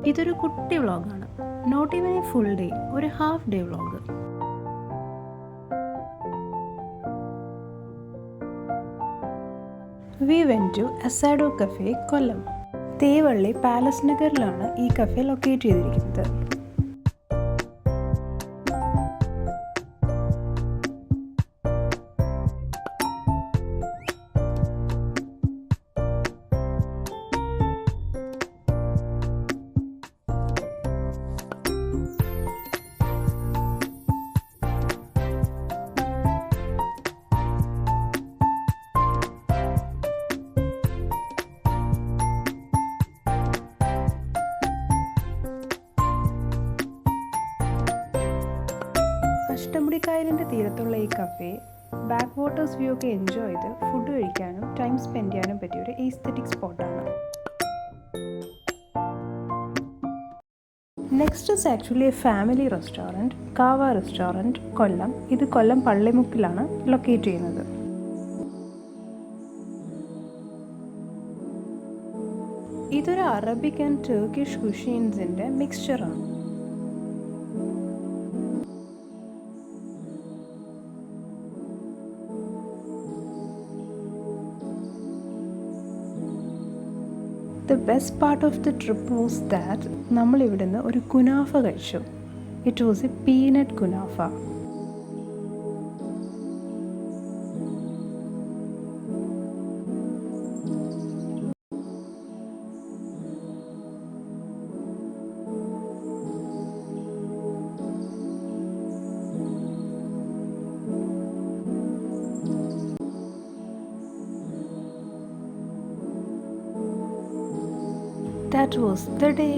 ഇതൊരു കുട്ടി വ്ളോഗാണ്, not even a full day, ഒരു half day vlog. We went to Asado cafe, Kollam. Thevally palace നഗറിലാണ് ഈ കഫേ ലൊക്കേറ്റ് ചെയ്തിരിക്കുന്നത്. അഷ്ടമുടിക്കായലിൻ്റെ തീരത്തുള്ള ഈ കഫേ ബാക്ക് വാട്ടേഴ്സ് വ്യൂ ഒക്കെ എൻജോയ് ചെയ്ത് ഫുഡ് കഴിക്കാനും ടൈം സ്പെൻഡ് ചെയ്യാനും പറ്റിയ ഒരു എസ്തെറ്റിക് സ്പോട്ടാണ്. Next is actually a family restaurant, Kava restaurant, Kollam. ഇത് കൊല്ലം പള്ളിമുക്കിലാണ് ലൊക്കേറ്റ് ചെയ്യുന്നത്. ഇതൊരു അറബിക് ആൻഡ് ടർക്കിഷ് കുഷീൻസിൻ്റെ മിക്സ്ചറാണ്. The best part of the trip was that നമ്മൾ ഇവിടുന്ന് ഒരു കുനാഫ കഴിച്ചു. It was A peanut kunafa. That was the day.